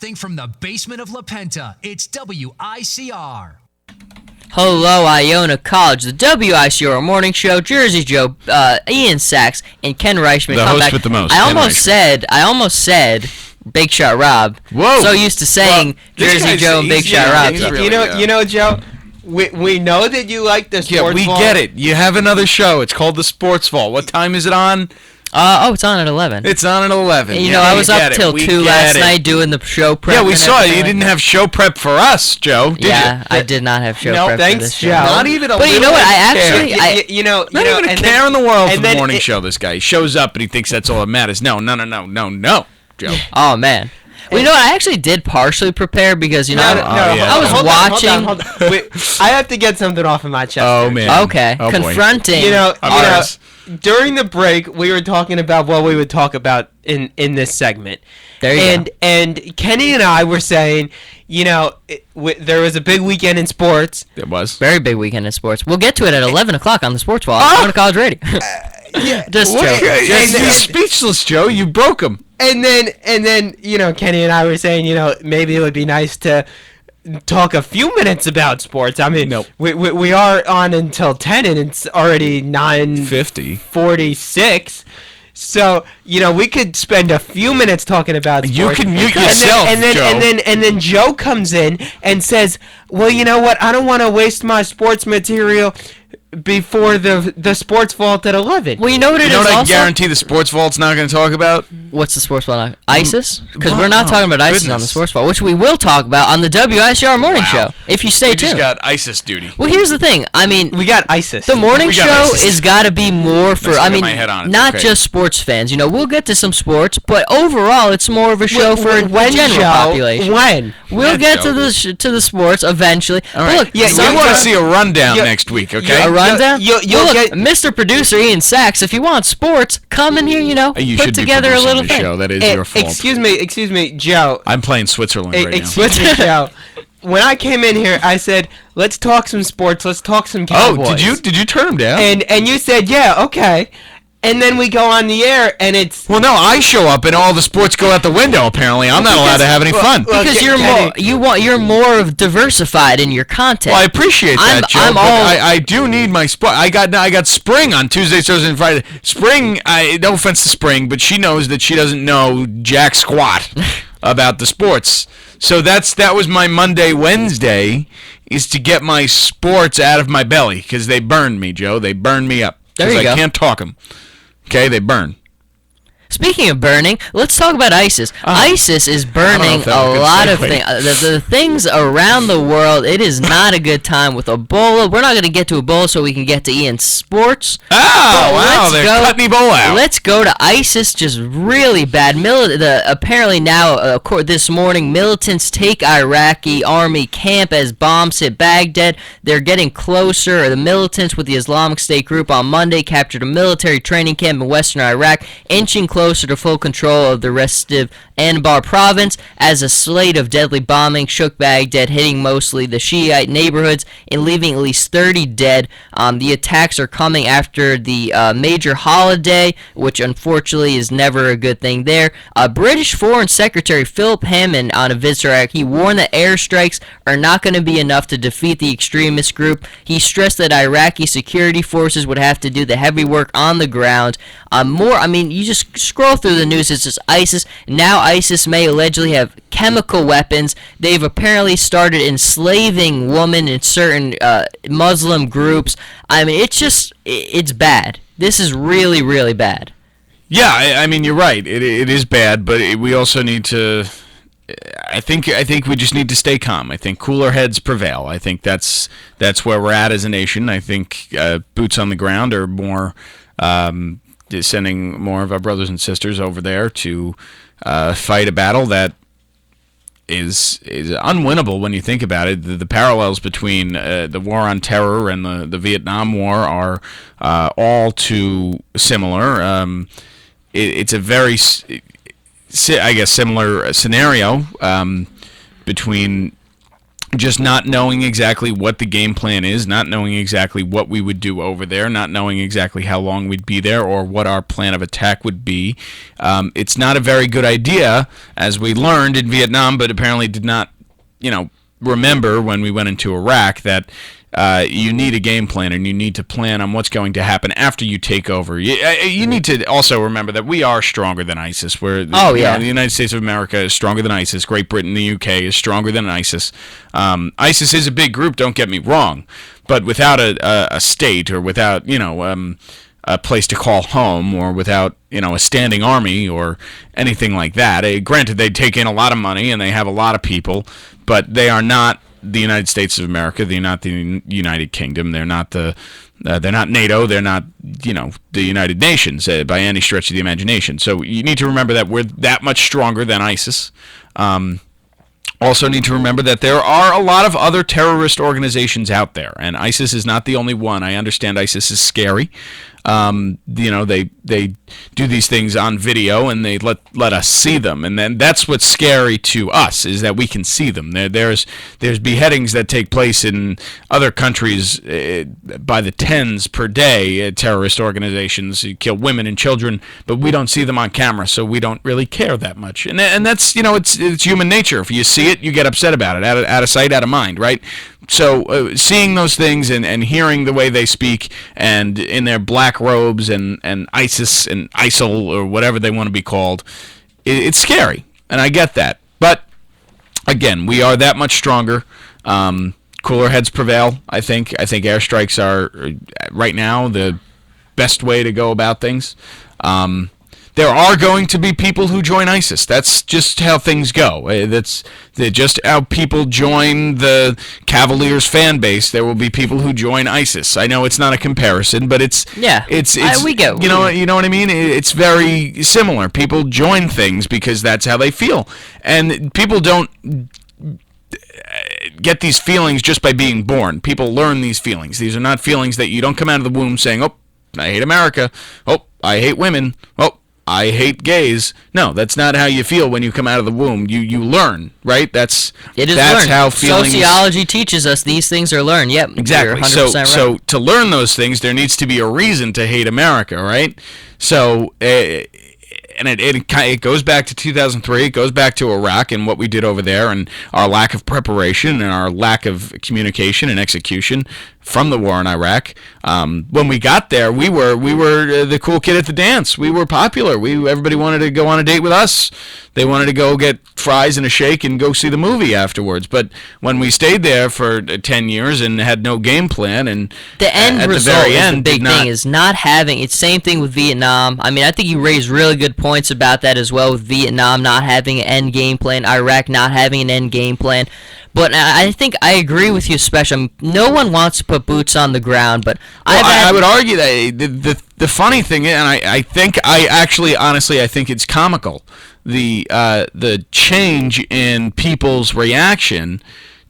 Broadcasting from the basement of La Penta, it's WICR. Hello, Iona College, the WICR morning show. Jersey Joe, Ian Sachs, and Ken Reichman. The host with the most. I almost said Big Shot Rob. Whoa! So used to saying Jersey Joe and Big Shot Rob. You know, Joe. We know that you like the sports vault. Yeah, we get it. You have another show. It's called the Sports Vault. What time is it on? It's on at 11. It's on at 11. And, I was up till 2 last night doing the show prep. Yeah, we saw it. You didn't have show prep for us, Joe, did you? Yeah, I did not have show prep thanks, for this Joe. show. Not even a But you know what? Not even a care in the world for the morning show, this guy. He shows up and he thinks that's all that matters. No, Joe. Oh, man. Well, I actually did partially prepare because, I was watching. Hold on. Wait, I have to get something off of my chest. Oh, here. man. Okay. Oh, confronting. During the break, we were talking about what we would talk about in this segment. There you go. And Kenny and I were saying, there was a big weekend in sports. It was. Very big weekend in sports. We'll get to it at 11 o'clock on the Sports Wall. On College Radio. Just joke. You're speechless, Joe. You broke him. And then, Kenny and I were saying, maybe it would be nice to talk a few minutes about sports. I mean, nope. we are on until 10, and it's already 9:46. So, we could spend a few minutes talking about sports. You can mute yourself, Joe. And then Joe comes in and says, well, you know what? I don't want to waste my sports material before the Sports Vault at 11. Well, you know what it is also? You know what I guarantee the Sports Vault's not going to talk about? What's the Sports Vault? ISIS? Because we're not talking about ISIS on the Sports Vault, which we will talk about on the WICR morning show, if you stay tuned. We just got ISIS duty. Well, here's the thing. I mean, we got ISIS. The morning show is got to be more for, not okay. just sports fans. We'll get to some sports, but overall, it's more of a show for the general population. When? We'll get to the sports eventually. All right. Look, we want to see a rundown next week, okay? A rundown? You'll get Mr. Producer Ian Sachs, if you want sports, come in here, you put together a little thing. Show. That is your fault. Excuse me, Joe. I'm playing Switzerland right now. Excuse me, Joe. When I came in here, I said, let's talk some sports, let's talk some Cowboys. Oh, did you turn him down? And you said, yeah, okay. And then we go on the air, and it's... Well, no, I show up, and all the sports go out the window, apparently. I'm not allowed to have any fun. Because you're more of diversified in your content. Well, I appreciate that, Joe, but I do need my sport. I got Spring on Tuesdays, Thursdays, and Friday. Spring, no offense to Spring, but she knows that she doesn't know jack squat about the sports. So that was my Monday, Wednesday, is to get my sports out of my belly, because they burned me, Joe. They burned me up. Because I can't talk them. Okay, they burn. Speaking of burning, let's talk about ISIS. ISIS is burning a lot of things. The things around the world, it is not a good time with Ebola. We're not going to get to Ebola so we can get to Ian's sports. Oh, wow, they're cutting Ebola out. Let's go to ISIS, just really bad. Apparently now, this morning, militants take Iraqi army camp as bombs hit Baghdad. They're getting closer. The militants with the Islamic State group on Monday captured a military training camp in western Iraq, inching closer to full control of the restive Anbar province as a slate of deadly bombing shook Baghdad, hitting mostly the Shiite neighborhoods and leaving at least 30 dead. The attacks are coming after the major holiday, which unfortunately is never a good thing there. British Foreign Secretary Philip Hammond, on a visit to Iraq, he warned that airstrikes are not going to be enough to defeat the extremist group. He stressed that Iraqi security forces would have to do the heavy work on the ground. You just scroll through the news, it's just ISIS. Now ISIS may allegedly have chemical weapons. They've apparently started enslaving women in certain Muslim groups. It's bad. This is really, really bad. Yeah, you're right. It is bad, but we also need to... I think we just need to stay calm. I think cooler heads prevail. I think that's where we're at as a nation. I think boots on the ground are more... sending more of our brothers and sisters over there to fight a battle that is unwinnable when you think about it. The parallels between the war on terror and the Vietnam War are all too similar. It's a very, similar scenario between just not knowing exactly what the game plan is, not knowing exactly what we would do over there, not knowing exactly how long we'd be there or what our plan of attack would be. It's not a very good idea, as we learned in Vietnam, but apparently did not, remember when we went into Iraq, that you need a game plan, and you need to plan on what's going to happen after you take over. You need to also remember that we are stronger than ISIS. The United States of America is stronger than ISIS. Great Britain, the UK is stronger than ISIS. ISIS is a big group, don't get me wrong, but without a state, or without a place to call home, or without a standing army or anything like that. Granted, they take in a lot of money and they have a lot of people, but they are not the United States of America. They're not the United Kingdom. They're not they're not NATO. They're not the United Nations by any stretch of the imagination. So you need to remember that we're that much stronger than ISIS. Also need to remember that there are a lot of other terrorist organizations out there, and ISIS is not the only one. I understand ISIS is scary. They do these things on video, and they let us see them, and then that's what's scary to us, is that we can see them. There's beheadings that take place in other countries by the tens per day. Terrorist organizations kill women and children, but we don't see them on camera, so we don't really care that much. And that's it's human nature. If you see it, you get upset about it. Out of sight, out of mind, right? So seeing those things and hearing the way they speak, and in their black robes and ISIS and ISIL or whatever they want to be called, it's scary, and I get that. But again, we are that much stronger. Cooler heads prevail. I think airstrikes are right now the best way to go about things. There are going to be people who join ISIS. That's just how things go. That's just how people join the Cavaliers fan base. There will be people who join ISIS. I know it's not a comparison, but it's we get you know what I mean. It's very similar. People join things because that's how they feel, and people don't get these feelings just by being born. People learn these feelings. These are not feelings that you don't come out of the womb saying, "Oh, I hate America. Oh, I hate women. Oh, I hate gays." No, that's not how you feel when you come out of the womb. You learn, right? That's learned. how feelings. Sociology teaches us these things are learned. Yep, exactly. You're 100% right. So to learn those things, there needs to be a reason to hate America, right? So. And it goes back to 2003. It goes back to Iraq and what we did over there, and our lack of preparation and our lack of communication and execution from the war in Iraq. When we got there, we were the cool kid at the dance. We were popular. Everybody wanted to go on a date with us. They wanted to go get fries and a shake and go see the movie afterwards. But when we stayed there for 10 years and had no game plan, and the end at result the very is end, the big thing is not having. It's same thing with Vietnam. I mean, I think you raised really good points about that as well, with Vietnam not having an end game plan, Iraq not having an end game plan. But I think I agree with you, especially. No one wants to put boots on the ground, but I would argue that the funny thing, and I think honestly I think it's comical, the change in people's reaction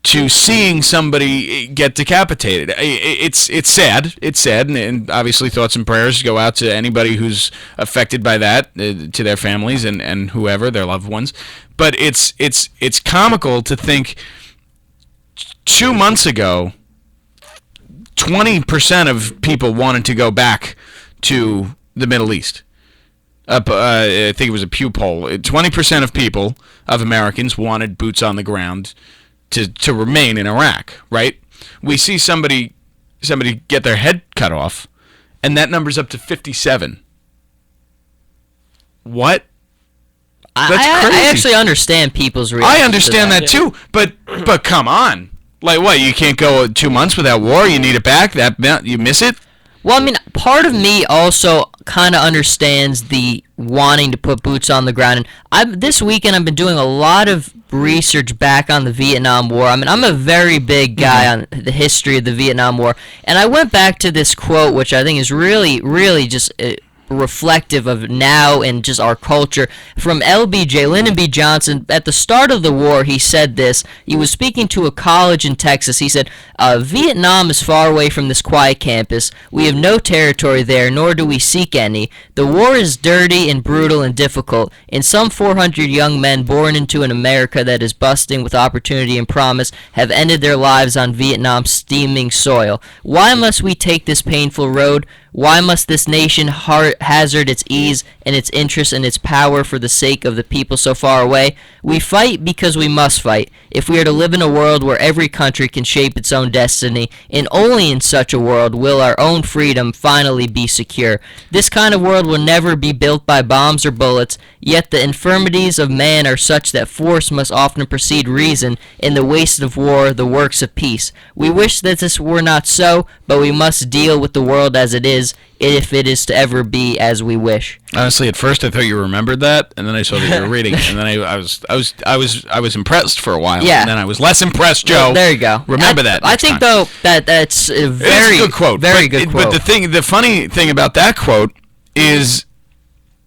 to seeing somebody get decapitated. It's sad. It's sad, and obviously thoughts and prayers go out to anybody who's affected by that, to their families and whoever, their loved ones. But it's comical to think 2 months ago, 20% of people wanted to go back to the Middle East. I think it was a Pew poll. 20% of people, of Americans, wanted boots on the ground to remain in Iraq, right? We see somebody get their head cut off, and that number's up to 57. What? That's crazy. I actually understand people's reaction. I understand that too, but come on. Like what? You can't go 2 months without war? You need it back? You miss it? Well, I mean, part of me also kind of understands the wanting to put boots on the ground. And this weekend I've been doing a lot of research back on the Vietnam War. I mean, I'm a very big guy on the history of the Vietnam War, and I went back to this quote, which I think is really, really just reflective of now and just our culture. From LBJ, Lyndon B. Johnson, at the start of the war, he said this. He was speaking to a college in Texas. He said, Vietnam is far away from this quiet campus. We have no territory there, nor do we seek any. The war is dirty and brutal and difficult, and some 400 young men born into an America that is busting with opportunity and promise have ended their lives on Vietnam's steaming soil. Why must we take this painful road? Why must this nation hazard its ease and its interest and its power for the sake of the people so far away? We fight because we must fight. If we are to live in a world where every country can shape its own destiny, and only in such a world will our own freedom finally be secure. This kind of world will never be built by bombs or bullets, yet the infirmities of man are such that force must often precede reason, and the waste of war the works of peace. We wish that this were not so, but we must deal with the world as it is, if it is to ever be as we wish. Honestly, at first I thought you remembered that, and then I saw that you were reading it, and then I was impressed for a while. Yeah. And then I was less impressed, Joe. Well, there you go. Remember that. I think though that's a very it's a good quote. Very good quote. But the funny thing about that quote is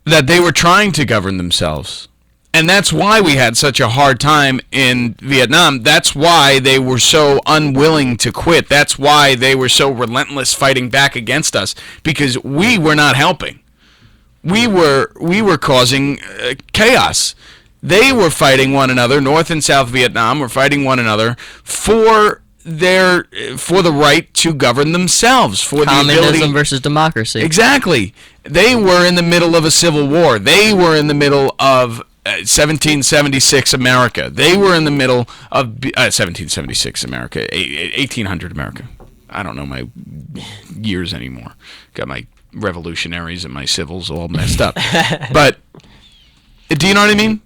that they were trying to govern themselves. And that's why we had such a hard time in Vietnam. That's why they were so unwilling to quit. That's why they were so relentless fighting back against us, because we were not helping. We were causing chaos. They were fighting one another. North and South Vietnam were fighting one another for the right to govern themselves, for communism the ability versus democracy. Exactly. They were in the middle of a civil war. They were in the middle of 1776 America. They were in the middle of 1776 America, 1800 America. I don't know my years anymore. Got my revolutionaries and my civils all messed up. But do you know what I mean?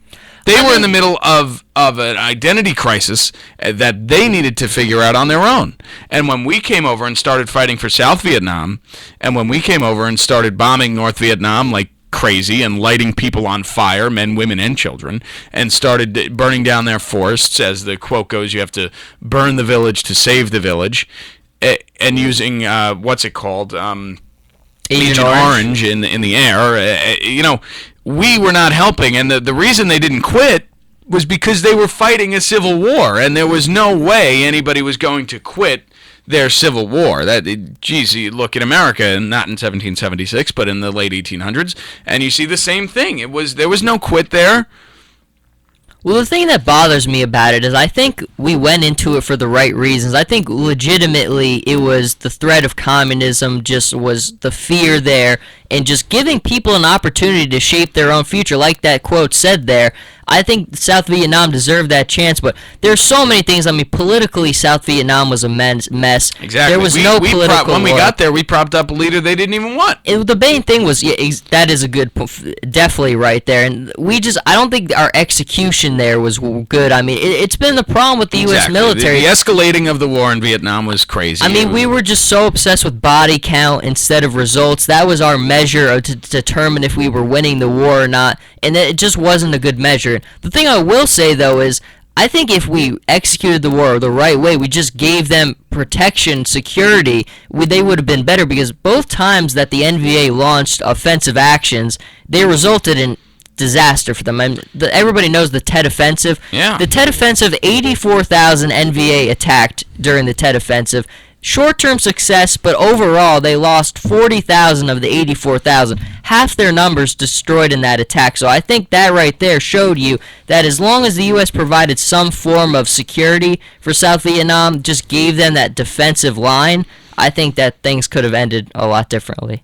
They were in the middle of an identity crisis that they needed to figure out on their own. And when we came over and started fighting for South Vietnam, and when we came over and started bombing North Vietnam like crazy and lighting people on fire, men, women, and children, and started burning down their forests, as the quote goes, you have to burn the village to save the village, and using, what's it called, Agent Orange in the air, we were not helping, and the reason they didn't quit was because they were fighting a civil war, and there was no way anybody was going to quit their civil war. Geez, you look at America, and not in 1776, but in the late 1800s, and you see the same thing. There was no quit there. Well, the thing that bothers me about it is I think we went into it for the right reasons. I think legitimately it was the threat of communism, just was the fear there, and just giving people an opportunity to shape their own future, like that quote said there. I think South Vietnam deserved that chance, but there's so many things. I mean, politically, South Vietnam was a mess. Exactly. There was no political. When we got there, we propped up a leader they didn't even want. The main thing was, that is a good, definitely right there. And I don't think our execution there was good. I mean, it's been the problem with the U.S. military. The escalating of the war in Vietnam was crazy. I mean, we were just so obsessed with body count instead of results. That was our measure to determine if we were winning the war or not, and it just wasn't a good measure. The thing I will say, though, is I think if we executed the war the right way, we just gave them protection, security, they would have been better, because both times that the NVA launched offensive actions, they resulted in disaster for them. Everybody knows the Tet Offensive. Yeah. The Tet Offensive, 84,000 NVA attacked during the Tet Offensive. Short-term success, but overall they lost 40,000 of the 84,000. Half their numbers destroyed in that attack. So I think that right there showed you that as long as the U.S. provided some form of security for South Vietnam, just gave them that defensive line, I think that things could have ended a lot differently.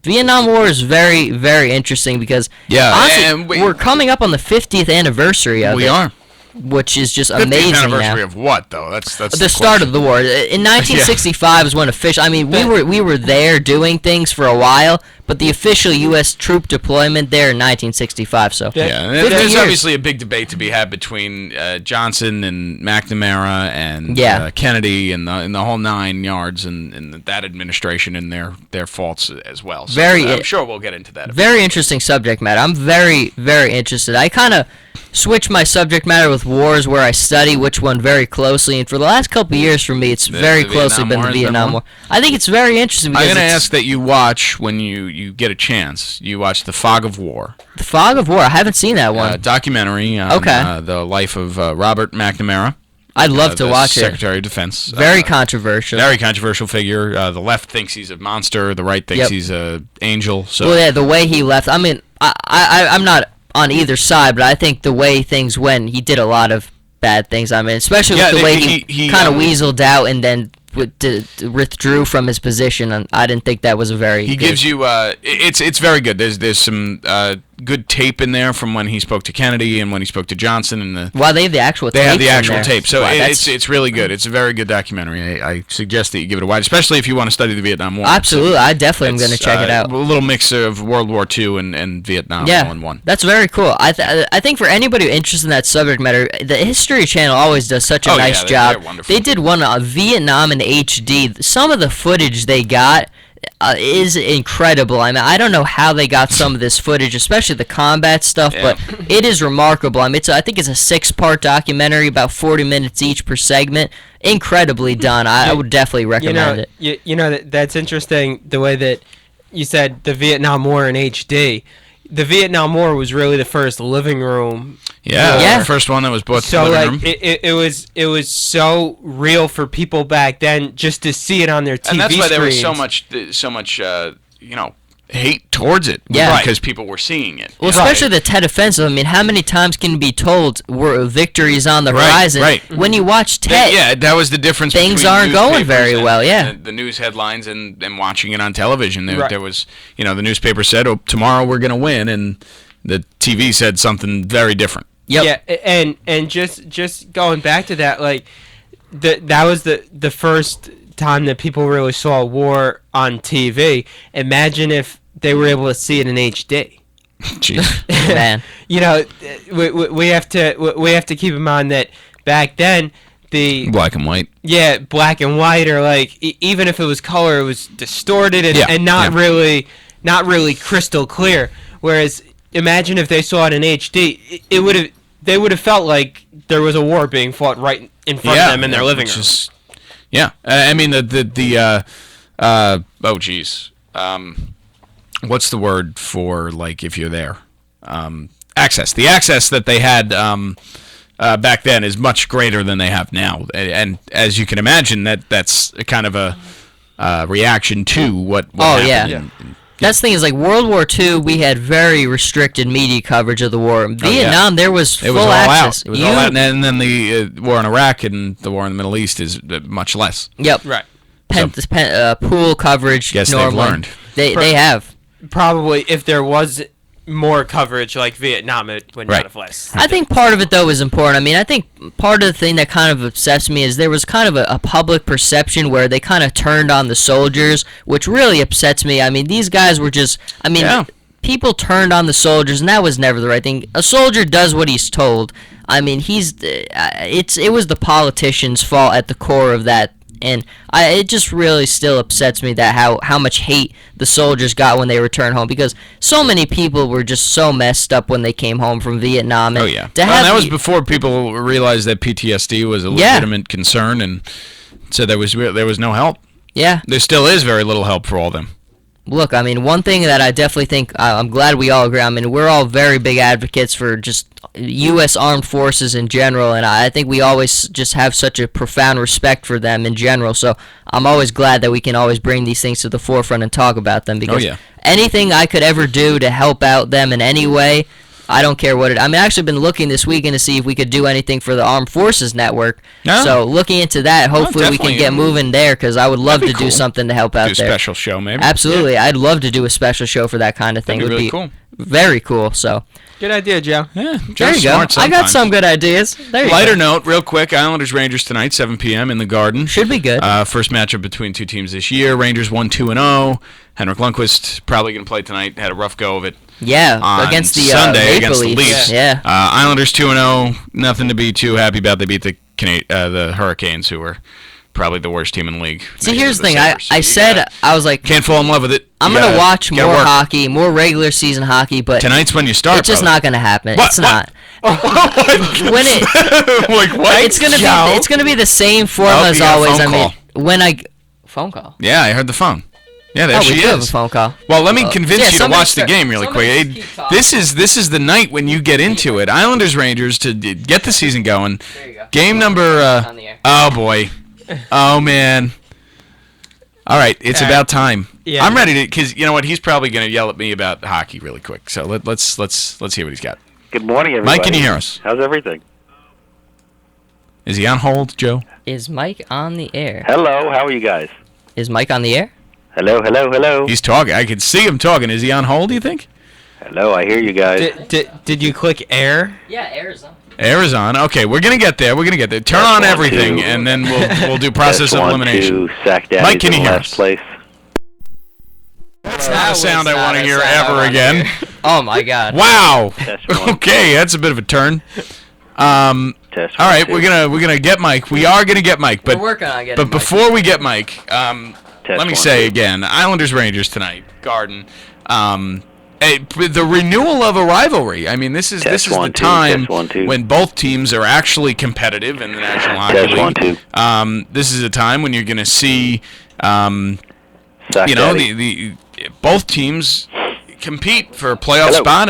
Vietnam War is very, very interesting because honestly, we're coming up on the 50th anniversary of it. We are. Which is just 50th amazing anniversary now. Of what, though? That's the start of the war. In 1965 is when official. I mean, we were there doing things for a while, but the official U.S. troop deployment there in 1965. So there's obviously a big debate to be had between Johnson and McNamara and Kennedy and the whole 9 yards and that administration and their faults as well. So I'm sure we'll get into that. Very interesting subject matter. I'm very, very interested. I kind of switch my subject matter with wars where I study which one very closely, and for the last couple of years for me it's very closely been the Vietnam War. I think it's very interesting because I'm going to ask that you watch when you you get a chance, you watch The Fog of War, The Fog of War. I haven't seen that one. documentary on Okay. the life of Robert McNamara. I'd love to the watch it. Secretary of Defense. Very controversial. Very controversial figure. The left thinks he's a monster. The right thinks Yep. he's a angel. So Well, yeah, the way he left. I mean, I'm not on either side, but I think the way things went, he did a lot of bad things. I mean, especially with the way he kind of weaseled out and then withdrew from his position. And I didn't think that was a very. he good. gives you. It's very good. There's some good tape in there from when he spoke to Kennedy and when he spoke to Johnson and the. Wow, they have the actual. They have the tapes in actual there. tape, so Wow, that's- it's really good. It's a very good documentary. I suggest that you give it a watch, especially if you want to study the Vietnam War. Absolutely, I definitely am going to It's, check it out. A little mix of World War II and Vietnam Yeah, all in one. that's very cool. I think for anybody interested in that subject matter, the History Channel always does such a Oh, nice yeah, job. they're wonderful. They did one on Vietnam in HD. Some of the footage they got is incredible. I mean, I don't know how they got some of this footage, especially the combat stuff, Yeah. but it is remarkable. I mean, I think it's a 6-part documentary, about 40 minutes each per segment. Incredibly done. I would definitely recommend it. You know that's interesting. The way that you said the Vietnam War in HD. The Vietnam War was really the first living room. Yeah. The first one that was bought So the living like room. it was so real for people back then just to see it on their TV And that's why there was screens. so much hate towards it. Yeah. Because people were seeing it. Well, you know? especially the Tet Offensive. I mean, how many times can you be told we're victories on the Right, horizon? right. When you watch Tet, Yeah, that was the difference. Things between aren't going newspapers very and- well, yeah. and the news headlines and watching it on television. There, Right. there was, the newspaper said, "Oh, tomorrow we're going to win," and the TV said something very different. Yep. Yeah, and just going back to that, like that was the first time that people really saw war on TV. Imagine if they were able to see it in HD. Jeez. man. You know, we have to keep in mind that back then the Black and white. black and white, or like even if it was color, it was distorted and, Yeah, and not yeah. really crystal clear. Whereas imagine if they saw it in HD, they would have felt like there was a war being fought right in front of them in their living which room. is- I mean oh geez, what's the word for, like, if you're there? Access. The access that they had back then is much greater than they have now, and as you can imagine, that's a kind of a reaction to what Oh, happened. yeah. That's the thing is, like, World War II, we had very restricted media coverage of the war. In Vietnam, there was It full was all access. out. It was all out, and then the war in Iraq and the war in the Middle East is much less. Yep. Right. Pool coverage. Guess they've normally. learned. They have. Probably if there was more coverage like Vietnam, it would Right. not have less. I think part of it, though, is important. I mean, I think part of the thing that kind of upsets me is there was kind of a public perception where they kind of turned on the soldiers, which really upsets me. I mean, these guys were just, Yeah. people turned on the soldiers, and that was never the right thing. A soldier does what he's told. I mean, it was the politicians' fault at the core of that. And it just really still upsets me that how much hate the soldiers got when they returned home, because so many people were just so messed up when they came home from Vietnam. And Oh yeah, to and have that was the- before people realized that PTSD was a Yeah. legitimate concern, and so there was no help. yeah. There still is very little help for all of them. Look, I mean, one thing that I definitely think I'm glad we all agree. I mean, we're all very big advocates for just U.S. armed forces in general, and I think we always just have such a profound respect for them in general. So I'm always glad that we can always bring these things to the forefront and talk about them, because yeah. anything I could ever do to help out them in any way, I don't care what it. I mean, I actually been looking this weekend to see if we could do anything for the Armed Forces Network. Yeah. So looking into that, hopefully we can definitely. get moving there, because I would love to That'd be do cool. something to help out Do a there. special show maybe. Absolutely, I'd love to do a special show for that kind of thing. That'd be It would really cool. Very cool. So Good idea, Joe. Yeah, there just you go. smart I got sometimes. some good ideas. There you Lighter go. note, real quick: Islanders Rangers tonight, 7 p.m. in the Garden. Should be good. First matchup between two teams this year. Rangers 1-2-0. Henrik Lundqvist probably going to play tonight. Had a rough go of it Yeah, on against the Sunday Maple against the Leafs. Leafs. Yeah. Islanders 2-0. Nothing to be too happy about. They beat the Hurricanes, who were probably the worst team in the league. See, next here's to the thing. Sabres. So I you said gotta- I was like, can't fall in love with it. I'm You gonna gotta watch get more work. hockey, more regular season hockey, but Tonight's when you start. it's just brother. not gonna happen. What? It's What? not. When it, Like what? it's gonna be the same formula Oh, as you got a always. phone I mean, when I phone call. Yeah, I heard the phone. Yeah, there Oh, she we do have a is. phone call. Well, let me convince yeah, you to somebody watch the start- game really somebody quick. just keep talking. This is the night when you get into it. Islanders Rangers to get the season going. There you go. Game number. On the air. Oh boy. Oh man. All right, it's All right. about time. Yeah. I'm ready to, because you know what? He's probably going to yell at me about hockey really quick. So let's hear what he's got. Good morning, everybody. Mike, can you hear us? How's everything? Is he on hold, Joe? Is Mike on the air? Hello, how are you guys? Is Mike on the air? Hello, hello, hello. He's talking. I can see him talking. Is he on hold? Do you think? Hello, I hear you guys. Did you click air? Yeah, Arizona. Arizona. Okay, we're gonna get there. We're gonna get there. Turn Test on 1, everything, 2. and then we'll do process Test of 1, elimination. 2, Sack Daddy's Mike, can you in hear last us? place. That's not a sound I want to hear ever again. Oh my God. Wow. Test 1. Okay, that's a bit of a turn. Test All 1, right, 2. we're gonna get Mike. We are gonna get Mike, We're but working on getting. but Mike. before we get Mike, Test let me 1, say 2. again, Islanders Rangers tonight, Garden. The renewal of a rivalry. I mean, this is Test the 1, 2, time test 1, 2. when both teams are actually competitive in the National Hockey Test League. 1, 2. This is a time when you're going to see, Sack you know, Daddy. the both teams compete for a playoff Hello. spot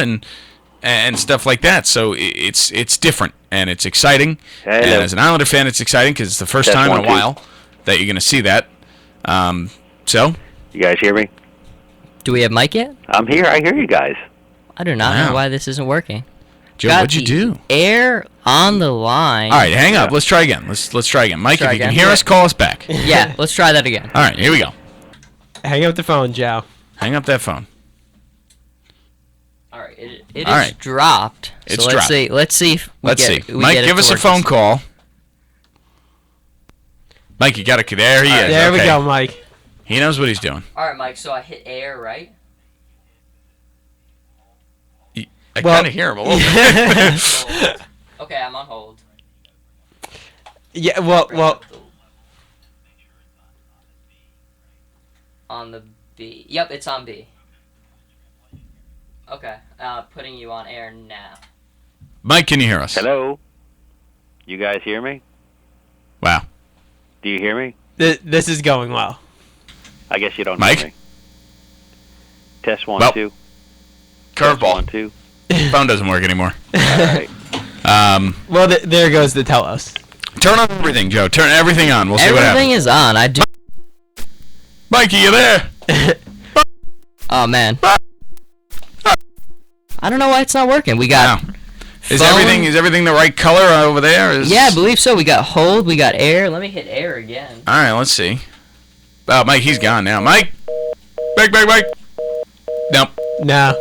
and stuff like that. So it's different and it's exciting. Hello. And as an Islander fan, it's exciting because it's the first Test time 1, in a 2. while that you're going to see that. So. You guys hear me? Do we have Mike yet? I'm here. I hear you guys. I do not Wow. know why this isn't working. Joe, Got what'd you the do? Air on the line. All right, hang up. Let's try again. Let's try again. Mike, Try if you can again. hear us, call us back. Yeah, let's try that again. All right, here we go. Hang up the phone, Joe. Hang up that phone. All right, it All is right. dropped. It's so dropped. Let's see if we Let's get see. we Mike, get it give to us a work phone this- call. Mike, you got to. There he is. There we Okay. go, Mike. He knows what he's doing. All right, Mike. So I hit air, right? I Well- kind of hear him a little bit. Hold. Okay, I'm on hold. Yeah, well, On the B. Yep, it's on B. Okay, putting you on air now. Mike, can you hear us? Hello? You guys hear me? Wow. Do you hear me? this is going well. I guess you don't Mike? hear me. Test 1, Well, 2. Test 1, Curveball. 2. Phone doesn't work anymore. All right. Well, there goes the Telos. Turn on everything, Joe. Turn everything on. We'll see what Everything happens. is on. I do. Mike, are you there? Oh man. I don't know why it's not working. We got. Wow. Is phone. everything the right color over there? Yeah, I believe so. We got hold. We got air. Let me hit air again. All right, let's see. Oh, Mike, he's gone now. Mike. Mike. Nope. No.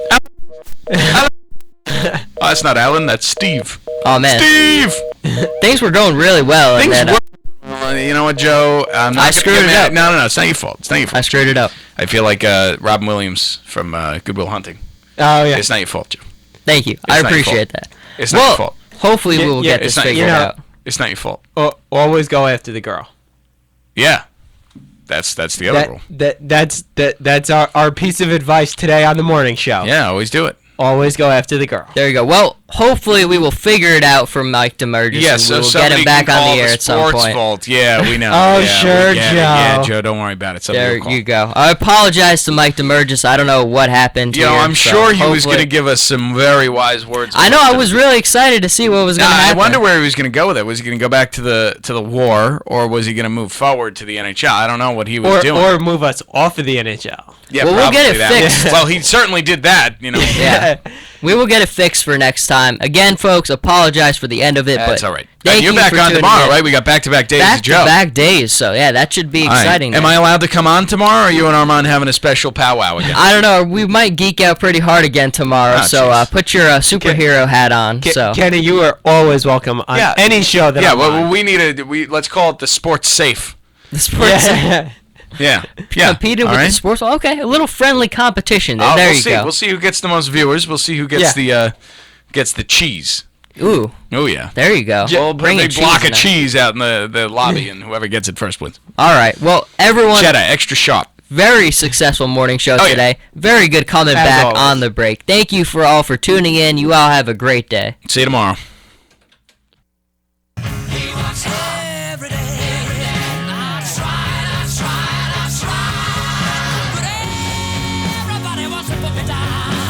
Oh, that's not Alan. That's Steve. Oh man. Steve. Things were going really well. and Things then, were. You know what, Joe? I'm not I gonna screwed get it mad. up. No. It's not your fault. It's not your I fault. screwed it up. I feel like Robin Williams from Good Will Hunting. Oh yeah. It's not your fault, Joe. Thank you. I not your appreciate that. It's not Well, your fault. hopefully we will Yeah, get it's this not your figured fault. out. It's not your fault. Always go after the girl. Yeah. That's the other rule. That's our piece of advice today on the morning show. Yeah, always do it. Always go after the girl. There you go. Well, hopefully we will figure it out for Mike DeMurgis. Yeah, and so we will get somebody him back can on call the air the at some sports point. vault. Yeah, we know. Oh, Yeah, sure, we get it. Joe. Yeah, Joe, don't worry about it. Somebody There will call. you go. I apologize to Mike DeMurgis. I don't know what happened You here. know, I'm so sure he was hopefully- going to give us some very wise words. I know. I was really excited to see what was going to I happen. wonder where he was going to go with it. Was he going to go back to the war, or was he going to move forward to the NHL? I don't know what he was doing. Or move us off of the NHL. Yeah, Well, we'll get probably it that. fixed. Well, he certainly did that. You know. Yeah. We will get it fixed for next time. Again, folks, apologize for the end of it, That's but all right. thank And you're you back for on tuning tomorrow, in. right? We got back-to-back days, Back Joe. to back days, so yeah, that should be All right. exciting. Am then. I allowed to come on tomorrow, or are you and Armand having a special powwow again? I don't know. We might geek out pretty hard again tomorrow. Oh, so jeez. put your superhero hat on. So Kenny, you are always welcome on Yeah. any show that Yeah, I'm well, on. let's call it the sports safe. the sports Yeah. Yeah. competed All with right? the sports. Okay, a little friendly competition. There, Oh, there we'll you see. go. We'll see who gets the most viewers. We'll see who gets gets the cheese. Ooh, Oh yeah. there you go. We'll bring a cheese block of now. cheese out in the lobby, and whoever gets it first wins. All right. Well, everyone, Cheddar, extra sharp. very successful morning show Oh, yeah. today. Very good coming As back always. on the break. Thank you for all for tuning in. You all have a great day. See you tomorrow. Every day, I tried, but polka dot.